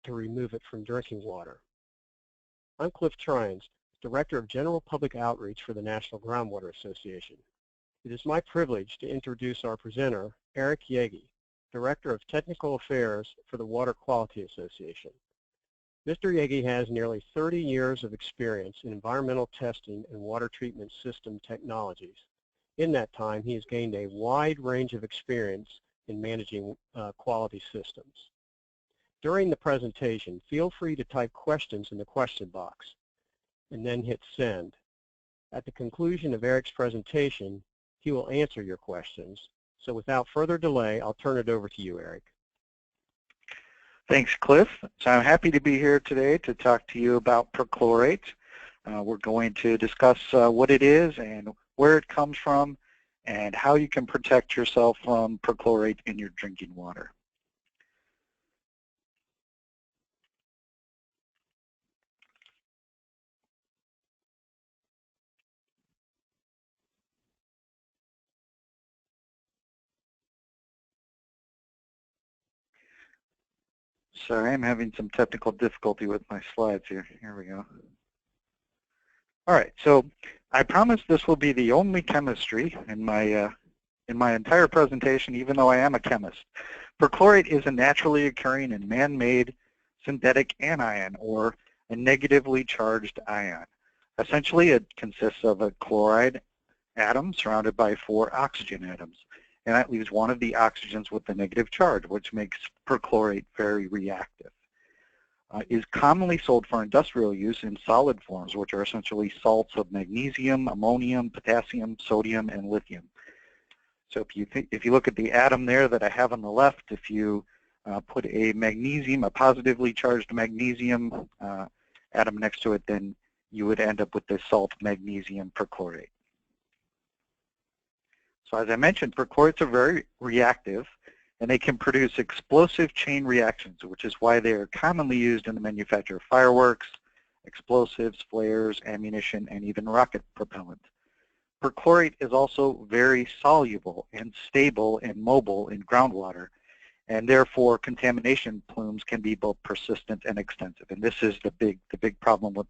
to remove it from drinking water. I'm Cliff Trines, Director of General Public Outreach for the National Groundwater Association. It is my privilege to introduce our presenter, Eric Yeggy, Director of Technical Affairs for the Water Quality Association. Mr. Yeggy has nearly 30 years of experience in environmental testing and water treatment system technologies. In that time, he has gained a wide range of experience in managing quality systems. During the presentation, feel free to type questions in the question box and then hit send. At the conclusion of Eric's presentation, he will answer your questions. So without further delay, I'll turn it over to you, Eric. Thanks, Cliff. So I'm happy to be here today to talk to you about perchlorate. We're going to discuss what it is and where it comes from and how you can protect yourself from perchlorate in your drinking water. Sorry, I'm having some technical difficulty with my slides here. Here we go. All right, so I promise this will be the only chemistry in my entire presentation, even though I am a chemist. Perchlorate is a naturally occurring and man-made synthetic anion, or a negatively charged ion. Essentially, it consists of a chloride atom surrounded by 4 oxygen atoms. And that leaves one of the oxygens with a negative charge, which makes perchlorate very reactive. Is commonly sold for industrial use in solid forms, which are essentially salts of magnesium, ammonium, potassium, sodium, and lithium. So if you look at the atom there that I have on the left, if you put a positively charged magnesium atom next to it, then you would end up with the salt magnesium perchlorate. So as I mentioned, perchlorates are very reactive, and they can produce explosive chain reactions, which is why they are commonly used in the manufacture of fireworks, explosives, flares, ammunition, and even rocket propellant. Perchlorate is also very soluble and stable and mobile in groundwater, and therefore contamination plumes can be both persistent and extensive. And this is the big problem with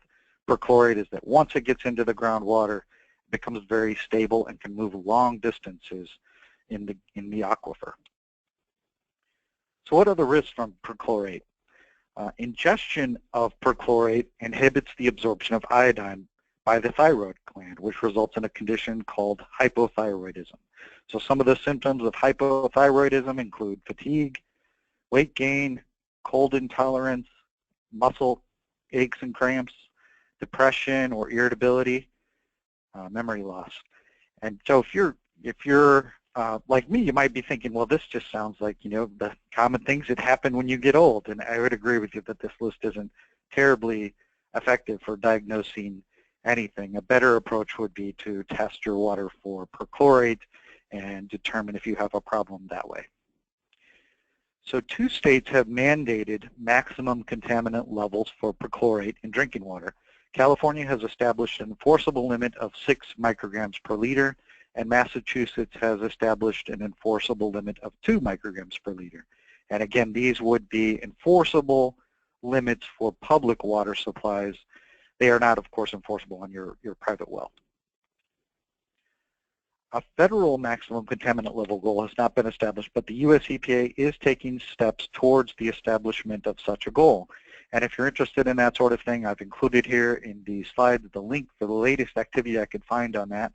perchlorate, is that once it gets into the groundwater, becomes very stable and can move long distances in the aquifer. So what are the risks from perchlorate? Ingestion of perchlorate inhibits the absorption of iodine by the thyroid gland, which results in a condition called hypothyroidism. So some of the symptoms of hypothyroidism include fatigue, weight gain, cold intolerance, muscle aches and cramps, depression or irritability, memory loss. And so if you're like me, you might be thinking, well, this just sounds like, the common things that happen when you get old. And I would agree with you that this list isn't terribly effective for diagnosing anything. A better approach would be to test your water for perchlorate and determine if you have a problem that way. So 2 states have mandated maximum contaminant levels for perchlorate in drinking water. California has established an enforceable limit of 6 micrograms per liter, and Massachusetts has established an enforceable limit of 2 micrograms per liter. And again, these would be enforceable limits for public water supplies. They are not, of course, enforceable on your private well. A federal maximum contaminant level goal has not been established, but the US EPA is taking steps towards the establishment of such a goal. And if you're interested in that sort of thing, I've included here in the slides the link for the latest activity I could find on that.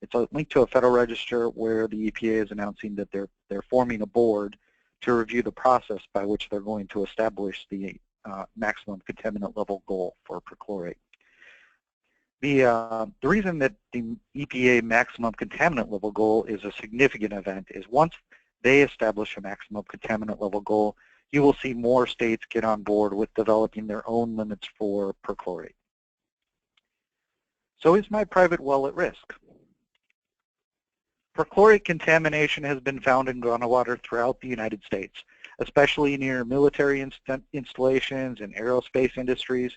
It's a link to a Federal Register where the EPA is announcing that they're forming a board to review the process by which they're going to establish the maximum contaminant level goal for perchlorate. The reason that the EPA maximum contaminant level goal is a significant event is once they establish a maximum contaminant level goal, you will see more states get on board with developing their own limits for perchlorate. So is my private well at risk? Perchlorate contamination has been found in groundwater throughout the United States, especially near military installations and aerospace industries.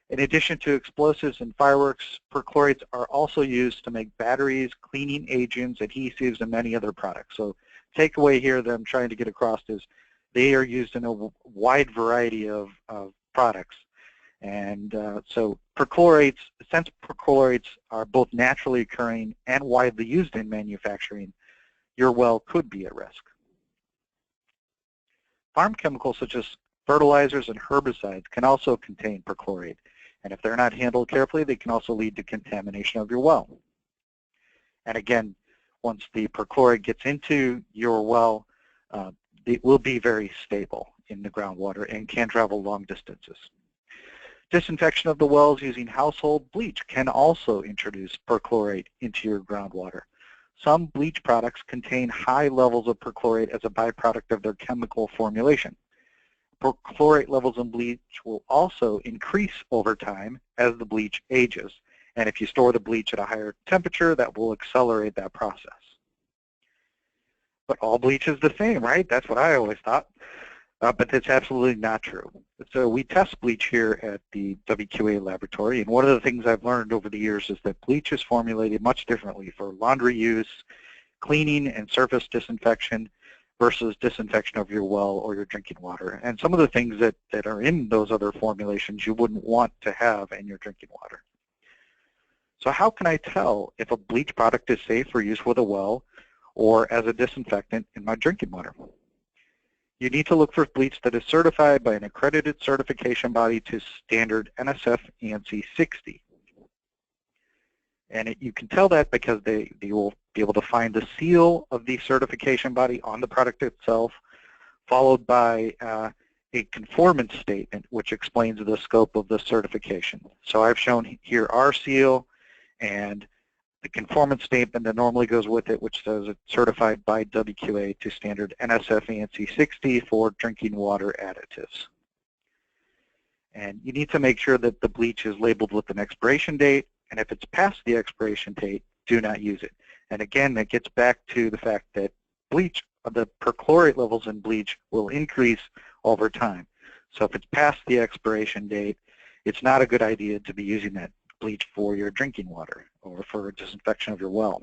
In addition to explosives and fireworks, perchlorates are also used to make batteries, cleaning agents, adhesives, and many other products. So takeaway here that I'm trying to get across is they are used in a wide variety of products. And so perchlorates, since perchlorates are both naturally occurring and widely used in manufacturing, your well could be at risk. Farm chemicals such as fertilizers and herbicides can also contain perchlorate, and if they're not handled carefully, they can also lead to contamination of your well. And again, once the perchlorate gets into your well, it will be very stable in the groundwater and can travel long distances. Disinfection of the wells using household bleach can also introduce perchlorate into your groundwater. Some bleach products contain high levels of perchlorate as a byproduct of their chemical formulation. Perchlorate levels in bleach will also increase over time as the bleach ages. And if you store the bleach at a higher temperature, that will accelerate that process. But all bleach is the same, right? That's what I always thought. But that's absolutely not true. So we test bleach here at the WQA laboratory, and one of the things I've learned over the years is that bleach is formulated much differently for laundry use, cleaning and surface disinfection versus disinfection of your well or your drinking water. And some of the things that are in those other formulations you wouldn't want to have in your drinking water. So how can I tell if a bleach product is safe for use with a well or as a disinfectant in my drinking water? You need to look for bleach that is certified by an accredited certification body to standard NSF ANSI 60. And you can tell that because they will be able to find the seal of the certification body on the product itself, followed by a conformance statement which explains the scope of the certification. So I've shown here our seal and the conformance statement that normally goes with it, which says it's certified by WQA to standard NSF ANSI 60 for drinking water additives. And you need to make sure that the bleach is labeled with an expiration date, and if it's past the expiration date, do not use it. And again, that gets back to the fact that bleach, the perchlorate levels in bleach will increase over time. So if it's past the expiration date, it's not a good idea to be using that bleach for your drinking water or for disinfection of your well.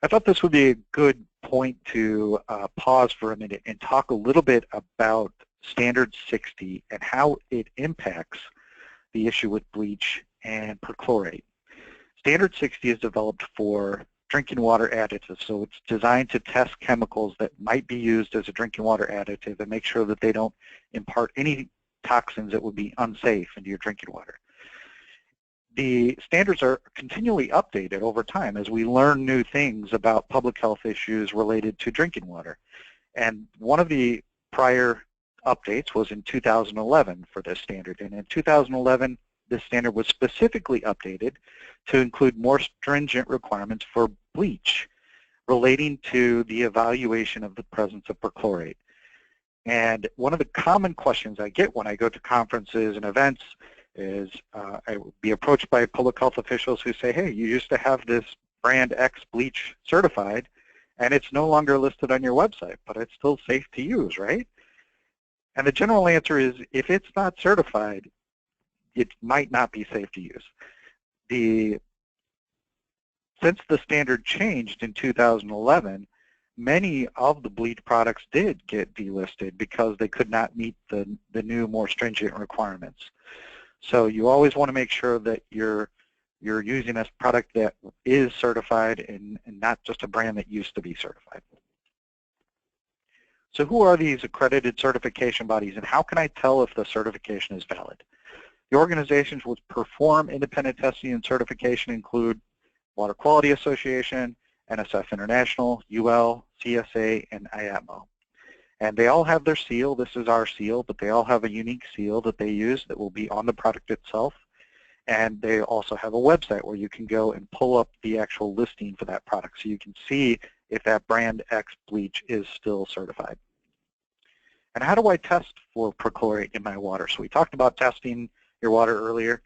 I thought this would be a good point to pause for a minute and talk a little bit about Standard 60 and how it impacts the issue with bleach and perchlorate. Standard 60 is developed for drinking water additives, so it's designed to test chemicals that might be used as a drinking water additive and make sure that they don't impart any toxins that would be unsafe into your drinking water. The standards are continually updated over time as we learn new things about public health issues related to drinking water. And one of the prior updates was in 2011 for this standard. And in 2011, this standard was specifically updated to include more stringent requirements for bleach relating to the evaluation of the presence of perchlorate. And one of the common questions I get when I go to conferences and events is I would be approached by public health officials who say, hey, you used to have this brand X bleach certified, and it's no longer listed on your website, but it's still safe to use, right? And the general answer is, if it's not certified, it might not be safe to use. Since the standard changed in 2011, many of the bleach products did get delisted because they could not meet the new, more stringent requirements. So you always want to make sure that you're using a product that is certified and not just a brand that used to be certified. So who are these accredited certification bodies, and how can I tell if the certification is valid? The organizations which perform independent testing and certification include Water Quality Association, NSF International, UL, CSA, and IATMO. And they all have their seal. This is our seal, but they all have a unique seal that they use that will be on the product itself. And they also have a website where you can go and pull up the actual listing for that product so you can see if that brand X bleach is still certified. And how do I test for perchlorate in my water? So we talked about testing your water earlier.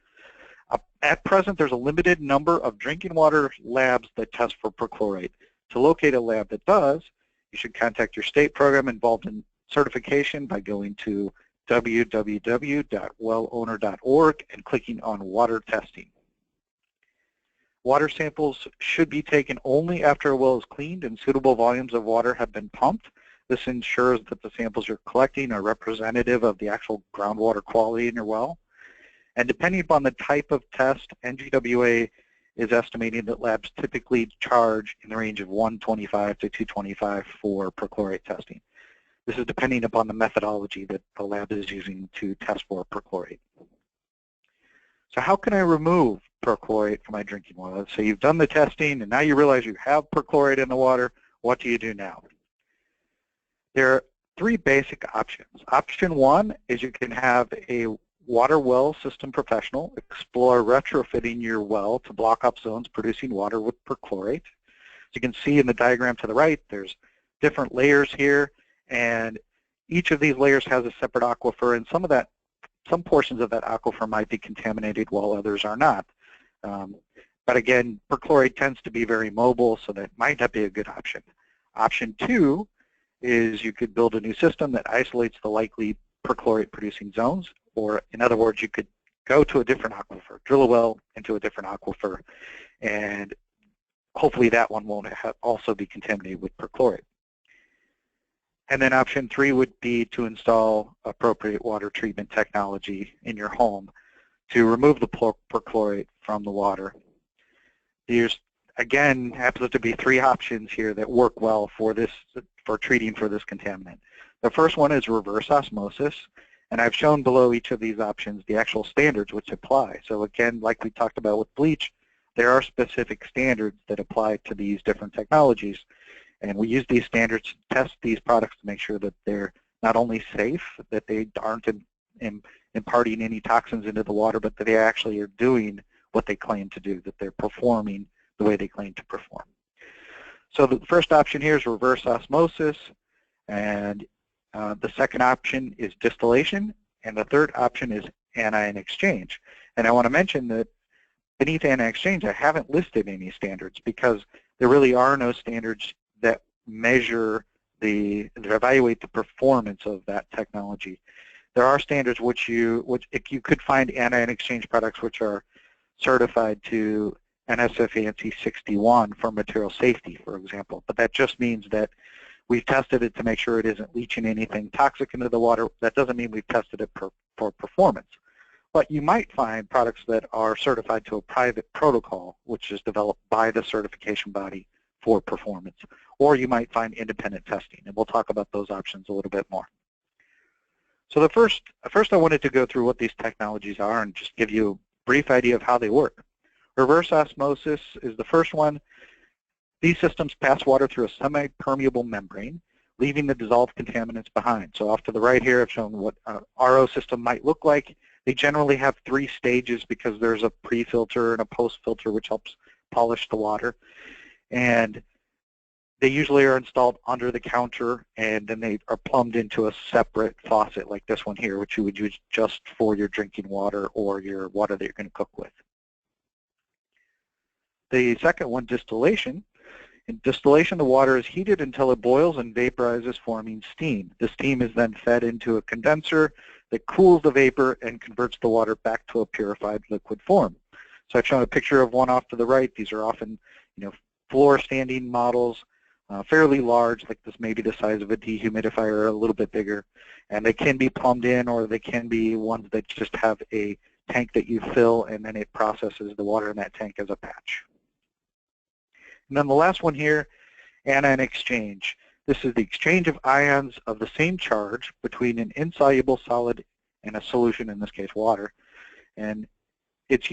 At present, there's a limited number of drinking water labs that test for perchlorate. To locate a lab that does, you should contact your state program involved in certification by going to www.wellowner.org and clicking on water testing. Water samples should be taken only after a well is cleaned and suitable volumes of water have been pumped This ensures that the samples you're collecting are representative of the actual groundwater quality in your well. And depending upon the type of test, NGWA is estimating that labs typically charge in the range of $125 to $225 for perchlorate testing. This is depending upon the methodology that the lab is using to test for perchlorate. So how can I remove perchlorate from my drinking water? So you've done the testing and now you realize you have perchlorate in the water. What do you do now? There are three basic options. Option one is you can have a water well system professional explore retrofitting your well to block up zones producing water with perchlorate. As you can see in the diagram to the right, there's different layers here, and each of these layers has a separate aquifer, and some portions of that aquifer might be contaminated while others are not. But again, perchlorate tends to be very mobile, so that might not be a good option. Option two is you could build a new system that isolates the likely perchlorate producing zones, or in other words, you could go to a different aquifer, drill a well into a different aquifer, and hopefully that one won't also be contaminated with perchlorate. And then option three would be to install appropriate water treatment technology in your home to remove the perchlorate from the water. There's, again, happens to be three options here that work well for treating for this contaminant. The first one is reverse osmosis, and I've shown below each of these options the actual standards which apply. So again, like we talked about with bleach, there are specific standards that apply to these different technologies. And we use these standards to test these products to make sure that they're not only safe, that they aren't imparting any toxins into the water, but that they actually are doing what they claim to do, that they're performing the way they claim to perform. So the first option here is reverse osmosis, and the second option is distillation, and the third option is anion exchange. And I want to mention that beneath anion exchange, I haven't listed any standards because there really are no standards that measure that evaluate the performance of that technology. There are standards which you could find anion exchange products which are certified to NSF/ANSI 61 for material safety, for example. But that just means that we've tested it to make sure it isn't leaching anything toxic into the water. That doesn't mean we've tested it for performance. But you might find products that are certified to a private protocol, which is developed by the certification body for performance. Or you might find independent testing, and we'll talk about those options a little bit more. So first I wanted to go through what these technologies are and just give you a brief idea of how they work. Reverse osmosis is the first one. These systems pass water through a semi-permeable membrane, leaving the dissolved contaminants behind. So off to the right here, I've shown what an RO system might look like. They generally have three stages because there's a pre-filter and a post-filter which helps polish the water. And they usually are installed under the counter, and then they are plumbed into a separate faucet like this one here, which you would use just for your drinking water or your water that you're going to cook with. The second one, distillation. In distillation, the water is heated until it boils and vaporizes, forming steam. The steam is then fed into a condenser that cools the vapor and converts the water back to a purified liquid form. So I've shown a picture of one off to the right. These are often, floor standing models, fairly large, like this may be the size of a dehumidifier, a little bit bigger. And they can be plumbed in, or they can be ones that just have a tank that you fill, and then it processes the water in that tank as a batch. And then the last one here, anion exchange. This is the exchange of ions of the same charge between an insoluble solid and a solution, in this case water. And it's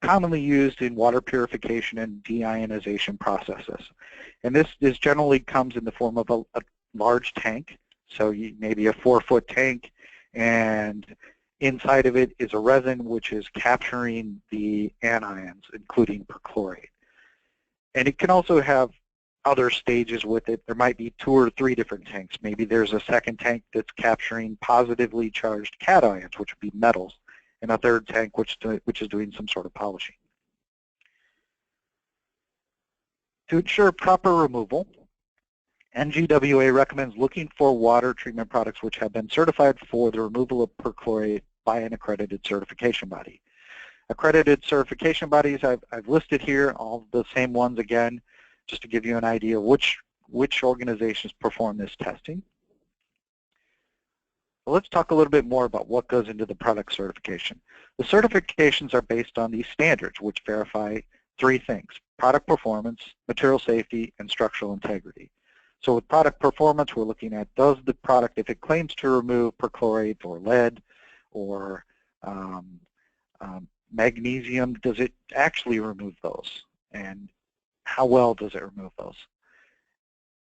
commonly used in water purification and deionization processes. And this generally comes in the form of a large tank, so maybe a 4-foot tank, and inside of it is a resin which is capturing the anions, including perchlorate. And it can also have other stages with it. There might be 2 or 3 different tanks. Maybe there's a second tank that's capturing positively charged cations, which would be metals, and a third tank which is doing some sort of polishing. To ensure proper removal, NGWA recommends looking for water treatment products which have been certified for the removal of perchlorate by an accredited certification body. Accredited certification bodies I've listed here, all the same ones again, just to give you an idea of which which organizations perform this testing. Well, let's talk a little bit more about what goes into the product certification. The certifications are based on these standards, which verify three things: product performance, material safety, and structural integrity. So with product performance, we're looking at, does the product, if it claims to remove perchlorate or lead or magnesium, does it actually remove those? And how well does it remove those?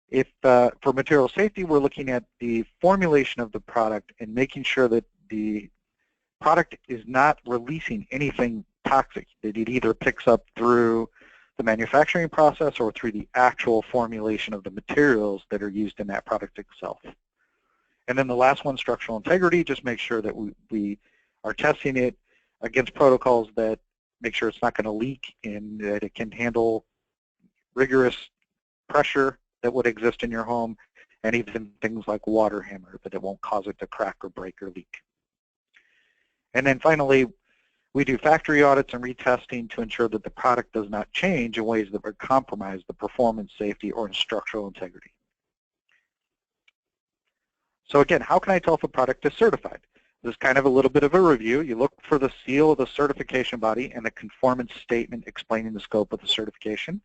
If for material safety, we're looking at the formulation of the product and making sure that the product is not releasing anything toxic, that it either picks up through the manufacturing process or through the actual formulation of the materials that are used in that product itself. And then the last one, structural integrity, just make sure that we are testing it against protocols that make sure it's not going to leak and that it can handle rigorous pressure that would exist in your home, and even things like water hammer, that it won't cause it to crack or break or leak. And then finally, we do factory audits and retesting to ensure that the product does not change in ways that would compromise the performance, safety, or structural integrity. So again, how can I tell if a product is certified? This is kind of a little bit of a review. You look for the seal of the certification body and the conformance statement explaining the scope of the certification.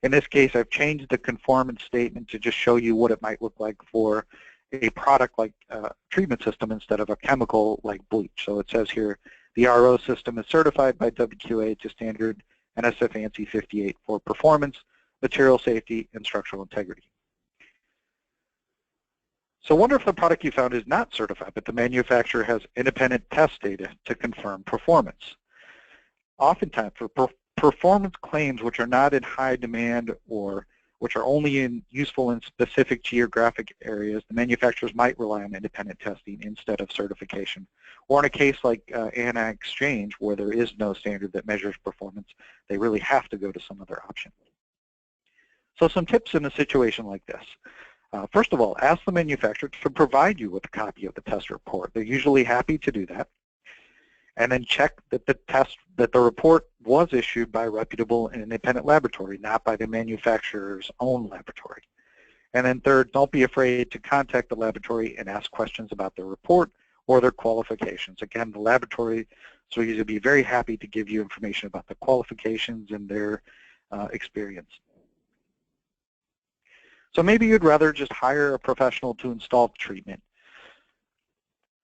In this case, I've changed the conformance statement to just show you what it might look like for a product like a treatment system instead of a chemical like bleach. So it says here, the RO system is certified by WQA to standard NSF ANSI 58 for performance, material safety, and structural integrity. So wonder if the product you found is not certified, but the manufacturer has independent test data to confirm performance. Oftentimes, for performance claims which are not in high demand or which are only useful in specific geographic areas, the manufacturers might rely on independent testing instead of certification. Or in a case like Anion Exchange, where there is no standard that measures performance, they really have to go to some other option. So some tips in a situation like this. First of all, ask the manufacturer to provide you with a copy of the test report. They're usually happy to do that. And then check that the report was issued by a reputable and independent laboratory, not by the manufacturer's own laboratory. And then third, don't be afraid to contact the laboratory and ask questions about their report or their qualifications. Again, the laboratory will usually be very happy to give you information about the qualifications and their experience. So maybe you'd rather just hire a professional to install the treatment.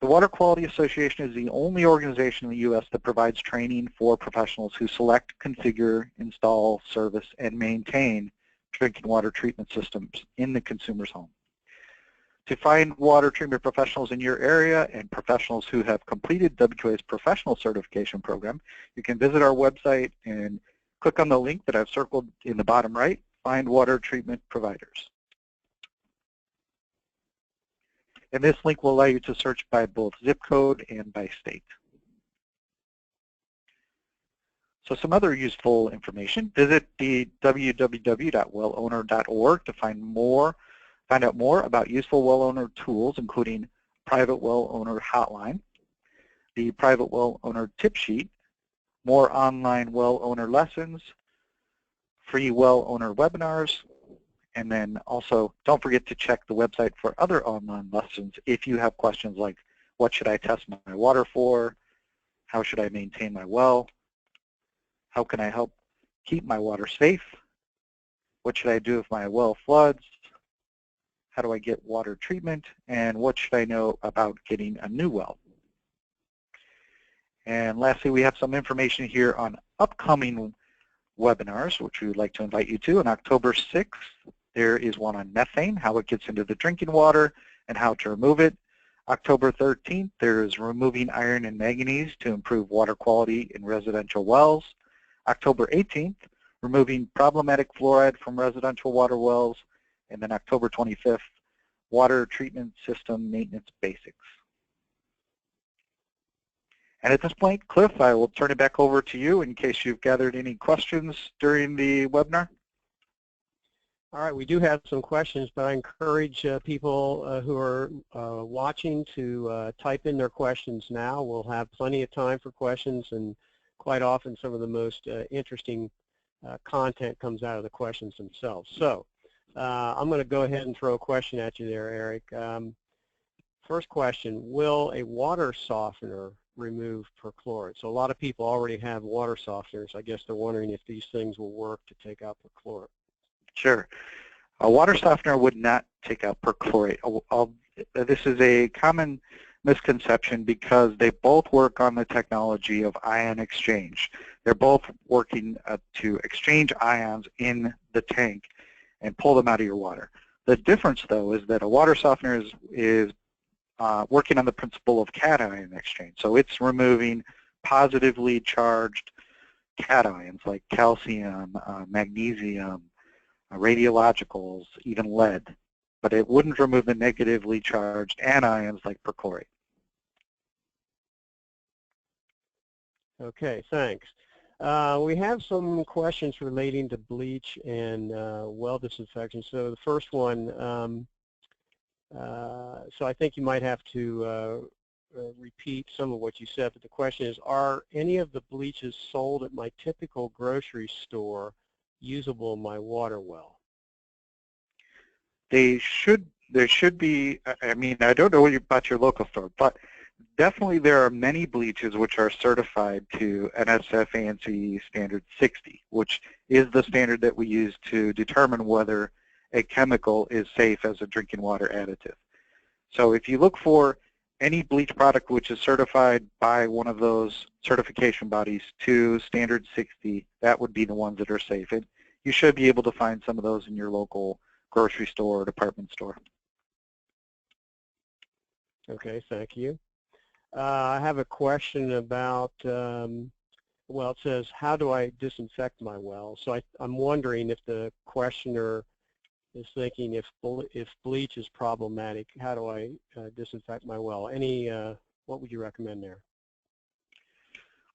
The Water Quality Association is the only organization in the U.S. that provides training for professionals who select, configure, install, service, and maintain drinking water treatment systems in the consumer's home. To find water treatment professionals in your area and professionals who have completed WQA's professional certification program, you can visit our website and click on the link that I've circled in the bottom right, Find Water Treatment Providers. And this link will allow you to search by both zip code and by state. So some other useful information. Visit the www.wellowner.org to find out more about useful well owner tools, including private well owner hotline, the private well owner tip sheet, more online well owner lessons, free well owner webinars, and then also don't forget to check the website for other online lessons if you have questions like, what should I test my water for? How should I maintain my well? How can I help keep my water safe? What should I do if my well floods? How do I get water treatment? And what should I know about getting a new well? And lastly, we have some information here on upcoming webinars, which we would like to invite you to. On October 6th, there is one on methane, how it gets into the drinking water and how to remove it. October 13th, there is removing iron and manganese to improve water quality in residential wells. October 18th, removing problematic fluoride from residential water wells. And then October 25th, water treatment system maintenance basics. And at this point, Cliff, I will turn it back over to you in case you've gathered any questions during the webinar. All right, we do have some questions, but I encourage people who are watching to type in their questions now. We'll have plenty of time for questions, and quite often some of the most interesting content comes out of the questions themselves. So I'm going to go ahead and throw a question at you there, Eric. First question, will a water softener remove perchlorate? So a lot of people already have water softeners. I guess they're wondering if these things will work to take out perchlorate. Sure. A water softener would not take out perchlorate. This is a common misconception because they both work on the technology of ion exchange. They're both working to exchange ions in the tank and pull them out of your water. The difference, though, is that a water softener is working on the principle of cation exchange. So it's removing positively charged cations like calcium, magnesium, radiologicals, even lead. But it wouldn't remove the negatively charged anions like perchlorate. Okay, thanks. We have some questions relating to bleach and well disinfection. So the first one, so I think you might have to repeat some of what you said, but the question is, are any of the bleaches sold at my typical grocery store usable in my water well? There should be, I mean, I don't know about your local store, but definitely there are many bleaches which are certified to NSF ANSI standard 60, which is the standard that we use to determine whether a chemical is safe as a drinking water additive. So if you look for any bleach product which is certified by one of those certification bodies to standard 60, that would be the ones that are safe. And you should be able to find some of those in your local grocery store or department store. Okay, thank you. I have a question about, well, it says, how do I disinfect my well? So I'm wondering if the questioner is thinking if bleach is problematic, how do I disinfect my well? What would you recommend there?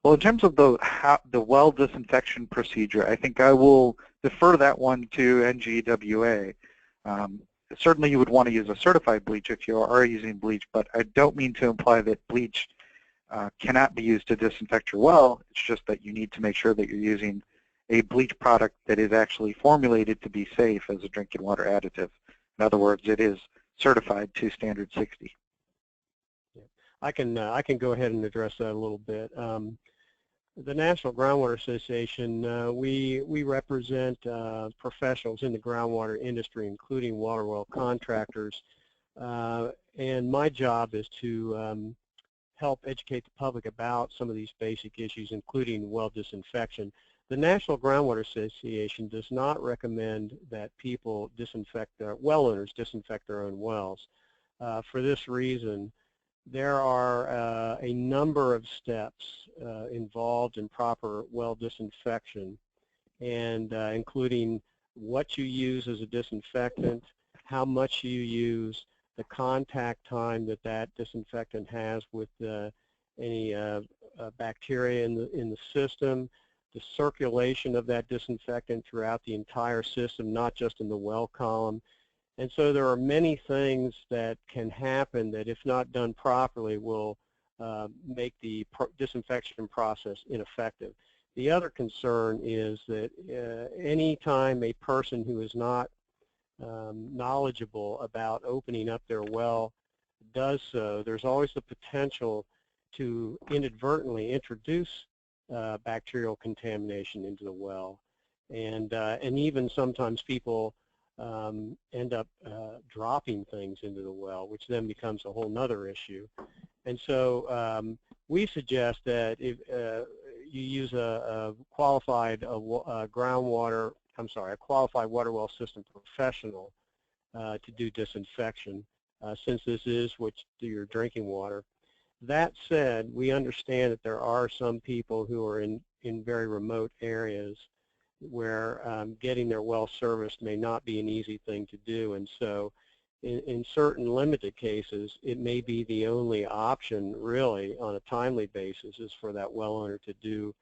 Well, in terms of the well disinfection procedure, I think I will defer that one to NGWA. Certainly you would want to use a certified bleach if you are using bleach, but I don't mean to imply that bleach cannot be used to disinfect your well. It's just that you need to make sure that you're using a bleach product that is actually formulated to be safe as a drinking water additive. In other words, it is certified to standard 60. Yeah. I can go ahead and address that a little bit. The National Groundwater Association, we represent professionals in the groundwater industry, including water well contractors, and my job is to help educate the public about some of these basic issues, including well disinfection. The National Groundwater Association does not recommend that people disinfect well owners disinfect their own wells. For this reason, there are a number of steps involved in proper well disinfection, and including what you use as a disinfectant, how much you use, the contact time that disinfectant has with any bacteria in the system, the circulation of that disinfectant throughout the entire system, not just in the well column. And so there are many things that can happen that, if not done properly, will make the disinfection process ineffective. The other concern is that any time a person who is not knowledgeable about opening up their well does so, there's always the potential to inadvertently introduce bacterial contamination into the well. And even sometimes people end up dropping things into the well, which then becomes a whole nother issue. And so we suggest that if you use a qualified a qualified water well system professional to do disinfection, since this is what you do your drinking water. That said, we understand that there are some people who are in very remote areas where getting their well serviced may not be an easy thing to do, and so in certain limited cases, it may be the only option really on a timely basis is for that well owner to do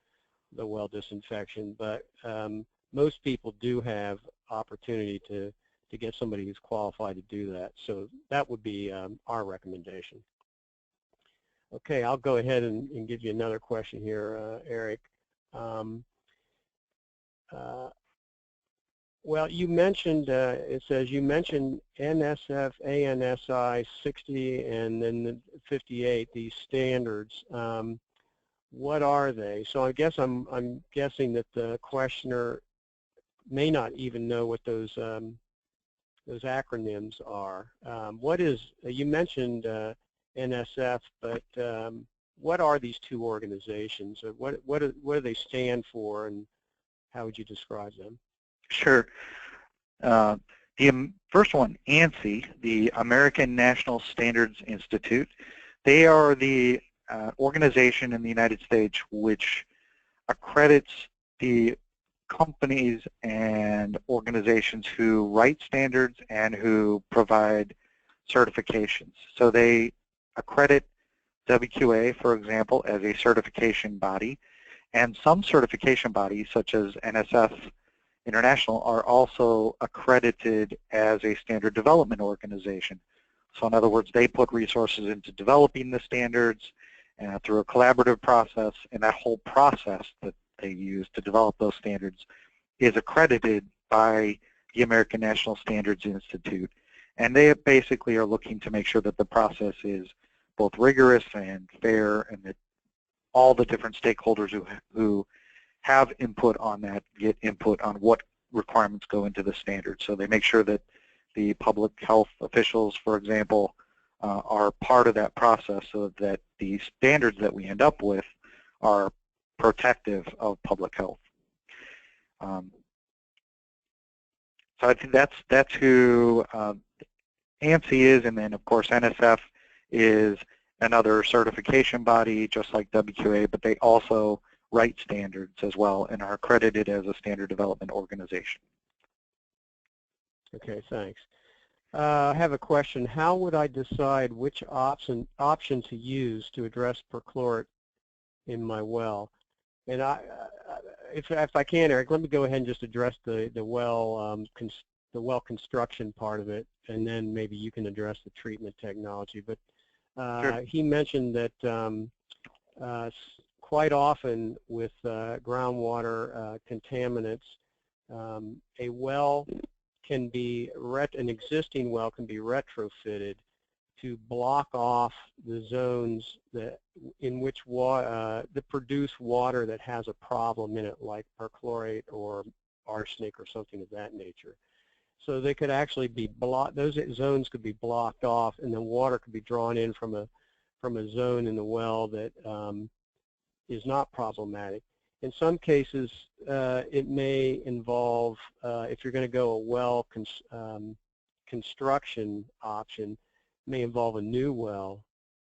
the well disinfection. But most people do have opportunity to get somebody who's qualified to do that, so that would be our recommendation. Okay, I'll go ahead and give you another question here, Eric. Well, you mentioned, it says you mentioned NSF, ANSI 60 and then the 58, these standards. What are they? So I guess I'm guessing that the questioner may not even know what those acronyms are. What is, you mentioned NSF, but what are these two organizations? What do they stand for, and how would you describe them? Sure. The first one, ANSI, the American National Standards Institute, they are the organization in the United States which accredits the companies and organizations who write standards and who provide certifications. So they accredit WQA, for example, as a certification body, and some certification bodies, such as NSF International, are also accredited as a standard development organization. So in other words, they put resources into developing the standards through a collaborative process, and that whole process that they use to develop those standards is accredited by the American National Standards Institute. And they basically are looking to make sure that the process is both rigorous and fair, and that all the different stakeholders who have input on that get input on what requirements go into the standard. So they make sure that the public health officials, for example, are part of that process so that the standards that we end up with are protective of public health. So I think that's who ANSI is, and then of course NSF is another certification body just like WQA, but they also write standards as well and are accredited as a standard development organization. Okay, thanks. I have a question. How would I decide which option to use to address perchlorate in my well? And if I can, Eric, let me go ahead and just address the well construction part of it, and then maybe you can address the treatment technology. But Sure. he mentioned that quite often with groundwater contaminants, a well can be an existing well can be retrofitted to block off the zones that in which that produce water that has a problem in it, like perchlorate or arsenic or something of that nature. So they could actually be those zones could be blocked off, and then water could be drawn in from a zone in the well that is not problematic. In some cases, it may involve, if you're going to go a well construction option, may involve a new well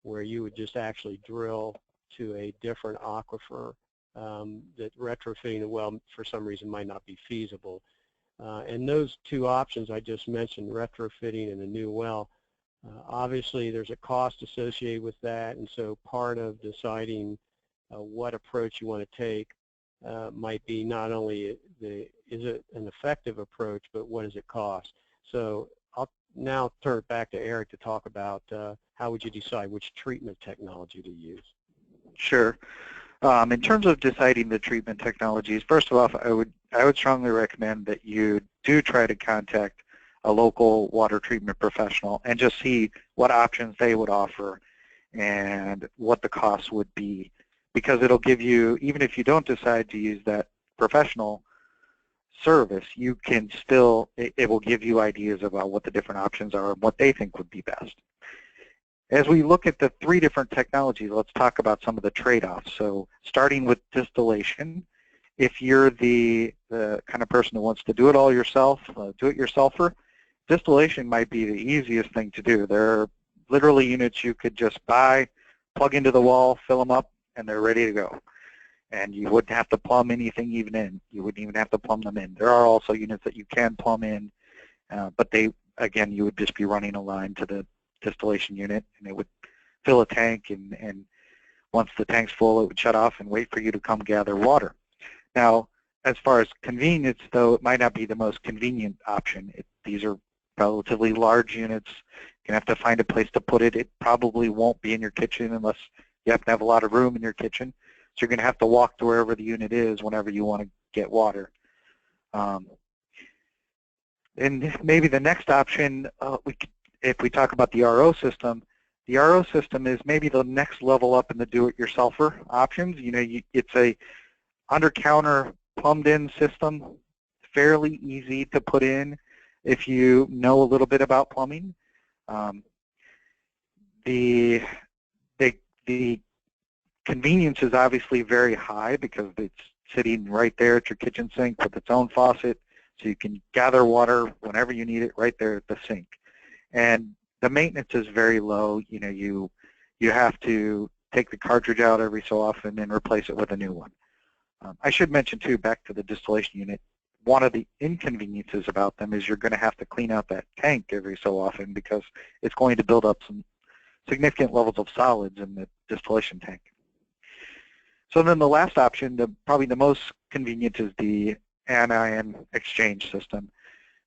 where you would just actually drill to a different aquifer that retrofitting the well for some reason might not be feasible. And those two options I just mentioned, retrofitting and a new well, obviously there's a cost associated with that, and so part of deciding what approach you want to take might be not only is it an effective approach, but what does it cost? So I'll now turn it back to Eric to talk about how would you decide which treatment technology to use. Sure. In terms of deciding the treatment technologies, first of all, I would strongly recommend that you do try to contact a local water treatment professional and just see what options they would offer and what the costs would be, because it'll give you, even if you don't decide to use that professional service, you can still, it will give you ideas about what the different options are and what they think would be best. As we look at the three different technologies, let's talk about some of the trade-offs. So starting with distillation, if you're the kind of person who wants to do it all yourself, do-it-yourselfer, distillation might be the easiest thing to do. There are literally units you could just buy, plug into the wall, fill them up, and they're ready to go. And you wouldn't have to plumb anything even in. You wouldn't even have to plumb them in. There are also units that you can plumb in, but they, again, you would just be running a line to the distillation unit, and it would fill a tank, and once the tank's full, it would shut off and wait for you to come gather water. Now, as far as convenience, though, it might not be the most convenient option. These are relatively large units. You're going to have to find a place to put it. It probably won't be in your kitchen unless you have to have a lot of room in your kitchen. So you're going to have to walk to wherever the unit is whenever you want to get water. And maybe the next option, if we talk about the RO system is maybe the next level up in the do-it-yourselfer options. You know, it's a under-counter plumbed-in system, fairly easy to put in if you know a little bit about plumbing. The convenience is obviously very high because it's sitting right there at your kitchen sink with its own faucet, so you can gather water whenever you need it right there at the sink. And the maintenance is very low. You know, you have to take the cartridge out every so often and replace it with a new one. I should mention too, back to the distillation unit, one of the inconveniences about them is you're going to have to clean out that tank every so often because it's going to build up some significant levels of solids in the distillation tank. So then the last option, probably the most convenient, is the Anion Exchange system.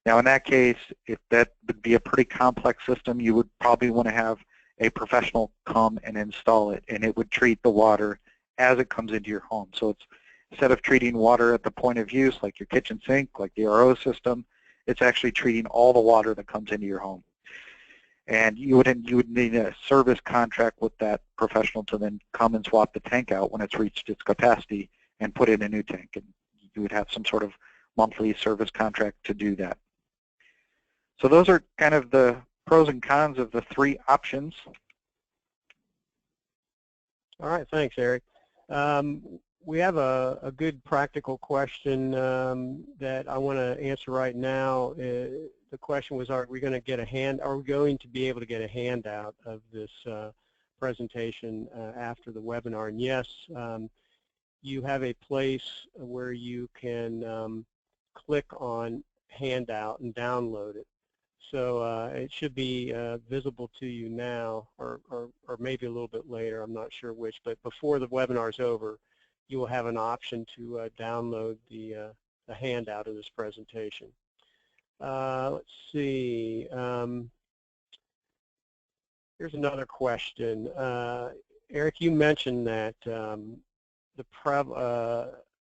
Now in that case, if that would be a pretty complex system, you would probably want to have a professional come and install it, and it would treat the water as it comes into your home. So it's, instead of treating water at the point of use like your kitchen sink, like the RO system, it's actually treating all the water that comes into your home. And you would need a service contract with that professional to then come and swap the tank out when it's reached its capacity and put in a new tank. And you would have some sort of monthly service contract to do that. So those are kind of the pros and cons of the three options. All right, thanks, Eric. We have a good practical question that I want to answer right now. The question was, are we going to be able to get a handout of this presentation after the webinar? And yes, you have a place where you can click on handout and download it. So it should be visible to you now, or maybe a little bit later, I'm not sure which, but before the webinar is over, you will have an option to download the handout of this presentation. Let's see. Here's another question. Eric, you mentioned that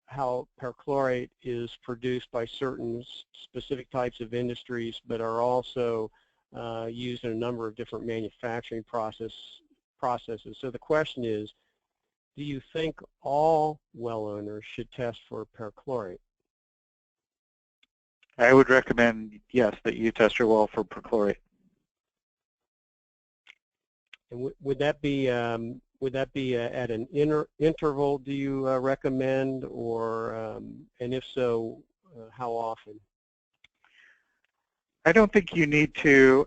how perchlorate is produced by certain specific types of industries, but are also used in a number of different manufacturing processes. So the question is, do you think all well owners should test for perchlorate? I would recommend, yes, that you test your well for perchlorate. And would that be at an interval, do you recommend, or and if so, how often? I don't think you need to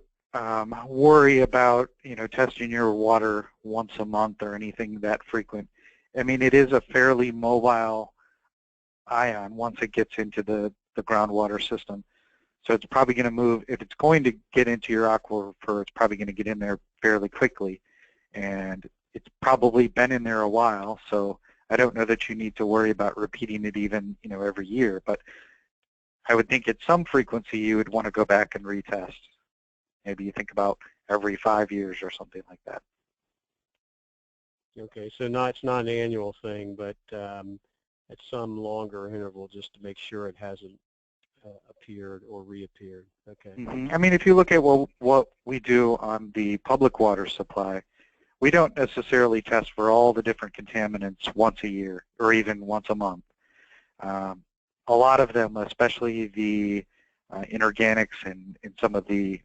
worry about, testing your water once a month or anything that frequent. I mean, it is a fairly mobile ion once it gets into the groundwater system. So it's probably going to move, if it's going to get into your aquifer, it's probably going to get in there fairly quickly. And it's probably been in there a while, so I don't know that you need to worry about repeating it even, every year. But I would think at some frequency you would want to go back and retest. Maybe you think about every 5 years or something like that. Okay, so it's not an annual thing, but at some longer interval, just to make sure it hasn't appeared or reappeared. Okay. Mm-hmm. I mean, if you look at what we do on the public water supply, we don't necessarily test for all the different contaminants once a year or even once a month. A lot of them, especially the inorganics and some of the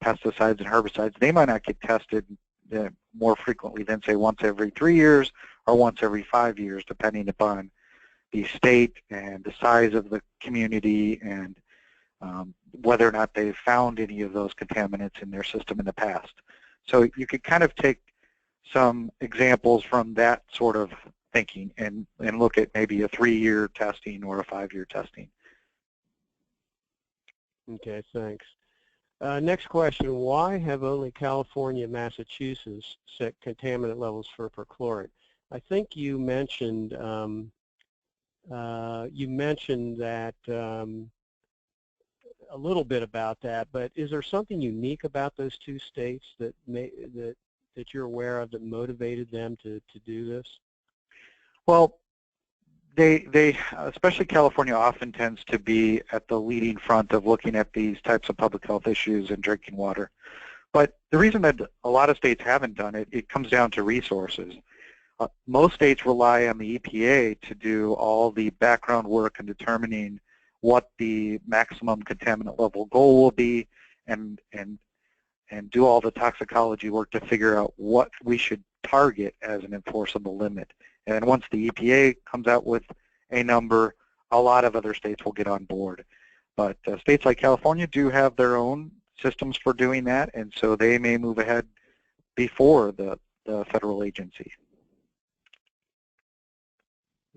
pesticides and herbicides, they might not get tested more frequently than, say, once every 3 years or once every 5 years, depending upon the state and the size of the community and whether or not they've found any of those contaminants in their system in the past. So you could kind of take some examples from that sort of thinking and look at maybe a 3-year testing or a 5-year testing. Okay, thanks. Next question, why have only California and Massachusetts set contaminant levels for perchlorate? I think you mentioned that a little bit about that, but is there something unique about those two states that you're aware of that motivated them to do this? Well, especially California, often tends to be at the leading front of looking at these types of public health issues in drinking water. But the reason that a lot of states haven't done it, it comes down to resources. Most states rely on the EPA to do all the background work in determining what the maximum contaminant level goal will be, and do all the toxicology work to figure out what we should target as an enforceable limit. And once the EPA comes out with a number, a lot of other states will get on board. But states like California do have their own systems for doing that, and so they may move ahead before the federal agency.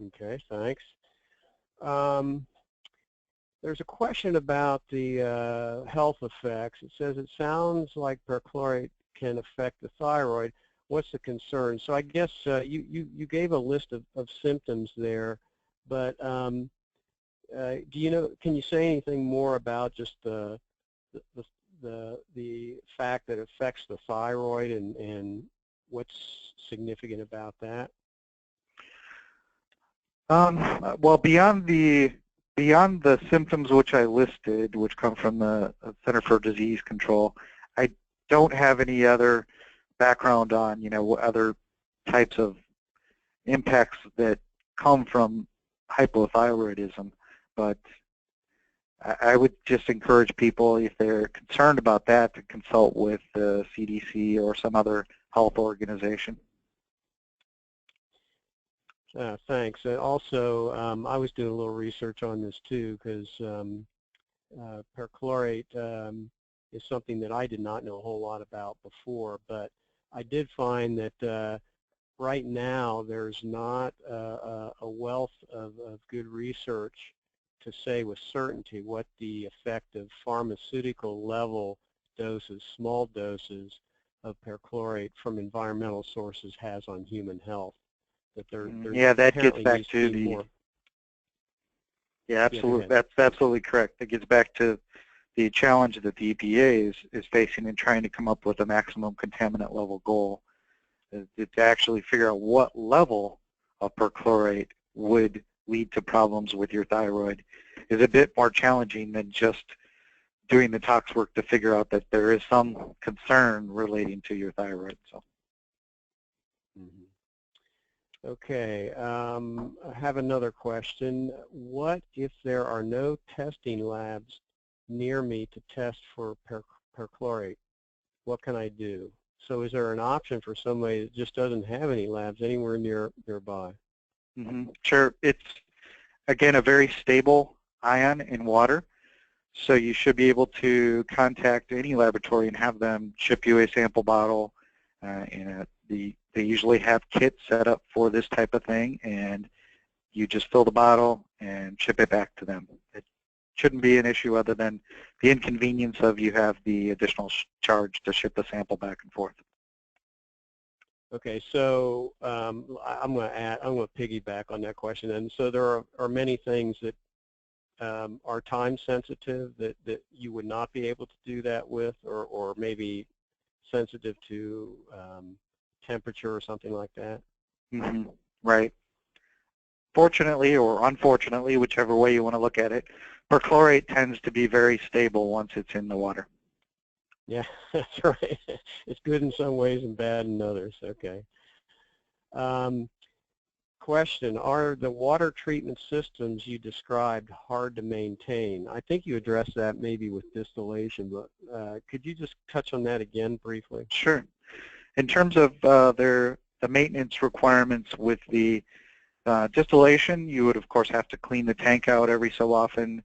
Okay, thanks. There's a question about the health effects. It says it sounds like perchlorate can affect the thyroid. What's the concern? So I guess you gave a list of symptoms there, but do you know? Can you say anything more about just the fact that it affects the thyroid and what's significant about that? Well, beyond the symptoms which I listed, which come from the Center for Disease Control, I don't have any other background on, what other types of impacts that come from hypothyroidism. But I would just encourage people, if they're concerned about that, to consult with the CDC or some other health organization. Thanks. Also, I was doing a little research on this too, because perchlorate is something that I did not know a whole lot about before, but I did find that right now there's not a wealth of good research to say with certainty what the effect of pharmaceutical level doses, small doses of perchlorate from environmental sources has on human health. Yeah, that gets back to the, yeah, absolutely, that's absolutely correct. It gets back to the challenge that the EPA is facing in trying to come up with a maximum contaminant level goal, to actually figure out what level of perchlorate would lead to problems with your thyroid is a bit more challenging than just doing the tox work to figure out that there is some concern relating to your thyroid. So. Okay, I have another question. What if there are no testing labs near me to test for perchlorate? What can I do? So is there an option for somebody that just doesn't have any labs anywhere nearby? Sure. It's, again, a very stable ion in water, so you should be able to contact any laboratory and have them ship you a sample bottle. They usually have kits set up for this type of thing, and you just fill the bottle and ship it back to them. It shouldn't be an issue other than the inconvenience of you have the additional charge to ship the sample back and forth. Okay, so I'm going to piggyback on that question. And so there are many things that are time sensitive that you would not be able to do that with, or maybe sensitive to temperature or something like that? Right. Fortunately or unfortunately, whichever way you want to look at it, perchlorate tends to be very stable once it's in the water. Yeah, that's right. It's good in some ways and bad in others. Okay. Question, are the water treatment systems you described hard to maintain? I think you addressed that maybe with distillation, but could you just touch on that again briefly? Sure. In terms of the maintenance requirements with the distillation, you would of course have to clean the tank out every so often.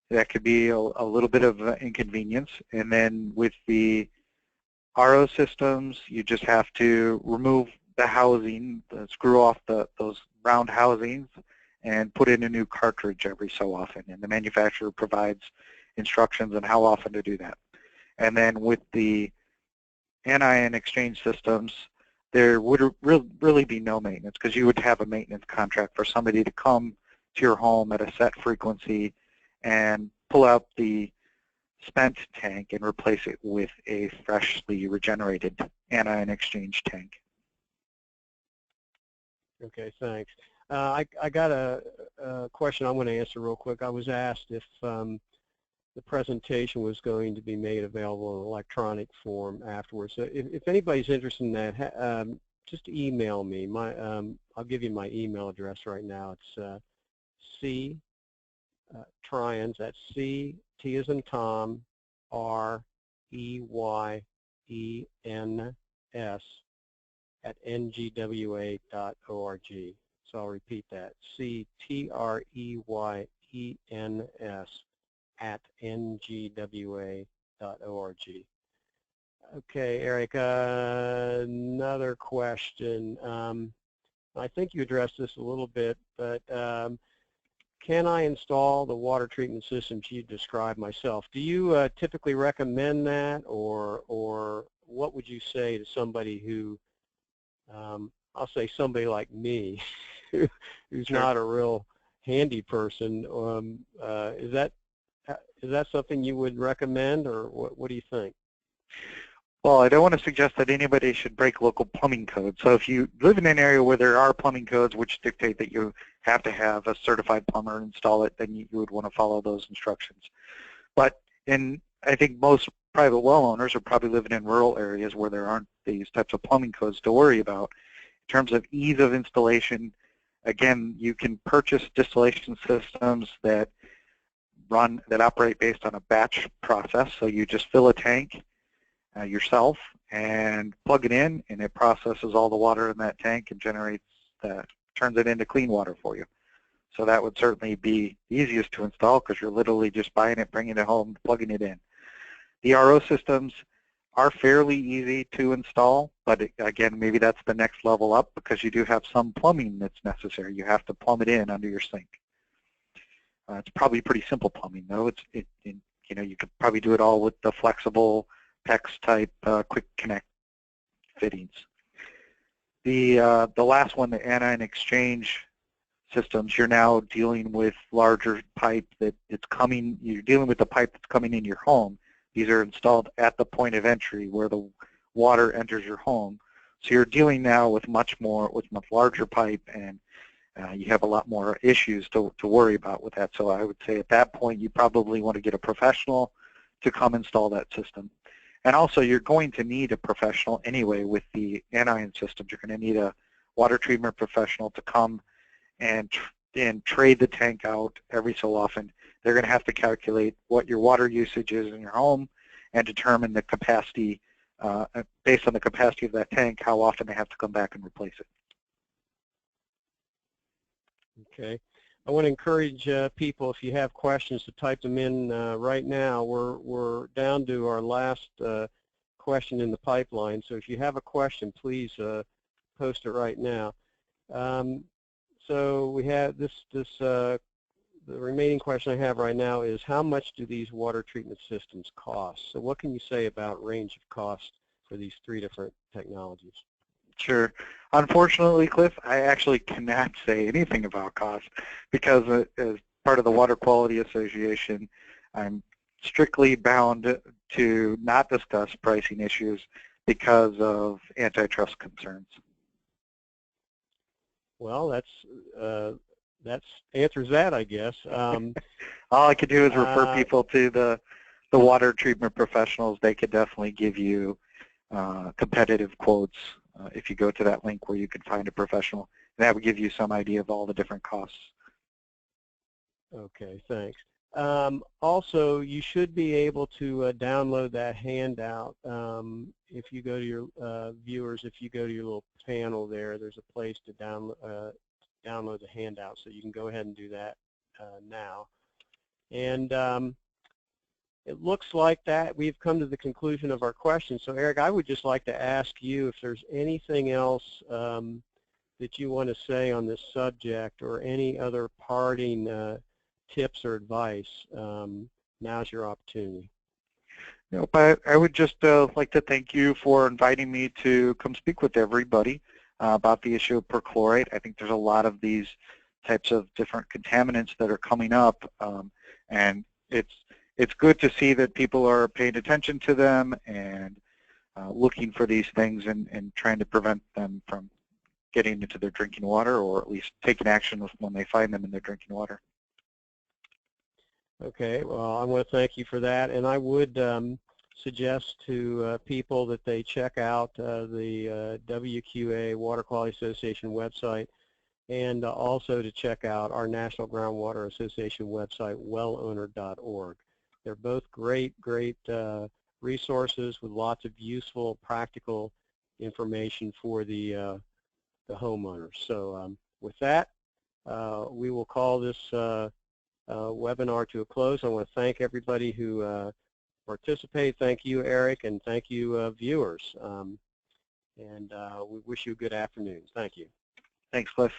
That could be a little bit of inconvenience. And then with the RO systems, you just have to remove the housing, screw off those round housings, and put in a new cartridge every so often. And the manufacturer provides instructions on how often to do that. And then with the Anion Exchange systems, there would really be no maintenance, because you would have a maintenance contract for somebody to come to your home at a set frequency and pull out the spent tank and replace it with a freshly regenerated Anion Exchange tank. Okay, thanks. I got a question I'm going to answer real quick. I was asked if the presentation was going to be made available in electronic form afterwards. So if anybody's interested in that, just email me. I'll give you my email address right now. It's Tryens, that's C, T as in Tom, R, E, Y, E, N, S, at ngwa.org. So I'll repeat that, CTREYENS at ngwa.org. Okay, Eric, another question. I think you addressed this a little bit, but can I install the water treatment systems you described myself? Do you typically recommend that, or what would you say to somebody who, I'll say somebody like me, who's Sure. not a real handy person? Is that something you would recommend, or what do you think? Well, I don't want to suggest that anybody should break local plumbing codes. So if you live in an area where there are plumbing codes which dictate that you have to have a certified plumber install it, then you would want to follow those instructions. But I think most private well owners are probably living in rural areas where there aren't these types of plumbing codes to worry about. In terms of ease of installation, again, you can purchase distillation systems that operate based on a batch process. So you just fill a tank yourself and plug it in, and it processes all the water in that tank and turns it into clean water for you. So that would certainly be easiest to install because you're literally just buying it, bringing it home, plugging it in. The RO systems are fairly easy to install, but again, maybe that's the next level up because you do have some plumbing that's necessary. You have to plumb it in under your sink. It's probably pretty simple plumbing, though. You know, you could probably do it all with the flexible PEX type quick connect fittings. The last one, the Anion Exchange systems, you're now dealing with larger pipe that it's coming. You're dealing with the pipe that's coming in your home. These are installed at the point of entry where the water enters your home. So you're dealing now with much larger pipe, and you have a lot more issues to worry about with that. So I would say at that point you probably want to get a professional to come install that system. And also you're going to need a professional anyway with the anion systems. You're going to need a water treatment professional to come and trade the tank out every so often. They're going to have to calculate what your water usage is in your home and determine the capacity, based on the capacity of that tank, how often they have to come back and replace it. Okay. I want to encourage people, if you have questions, to type them in right now. We're down to our last question in the pipeline, so if you have a question, please post it right now. So we have the remaining question I have right now is, how much do these water treatment systems cost? So what can you say about range of cost for these three different technologies? Sure. Unfortunately, Cliff, I actually cannot say anything about cost because as part of the Water Quality Association, I'm strictly bound to not discuss pricing issues because of antitrust concerns. Well, that answers that, I guess. All I could do is refer people to the water treatment professionals. They could definitely give you competitive quotes if you go to that link where you can find a professional. That would give you some idea of all the different costs. Okay, thanks. Also, you should be able to download that handout. If you go to your viewers, if you go to your little panel there, there's a place to download the handout, so you can go ahead and do that now. And it looks like that we've come to the conclusion of our questions. So Eric, I would just like to ask you if there's anything else that you want to say on this subject, or any other parting tips or advice. Now's your opportunity. But I would just like to thank you for inviting me to come speak with everybody about the issue of perchlorate. I think there's a lot of these types of different contaminants that are coming up, and it's good to see that people are paying attention to them and looking for these things and trying to prevent them from getting into their drinking water, or at least taking action when they find them in their drinking water. Okay, well, I want to thank you for that, and I would suggest to people that they check out the WQA Water Quality Association website, and also to check out our National Groundwater Association website, wellowner.org. They're both great resources with lots of useful, practical information for the homeowners. So with that, we will call this webinar to a close. I want to thank everybody who participated. Thank you, Eric, and thank you, viewers. And we wish you a good afternoon. Thank you. Thanks, Cliff.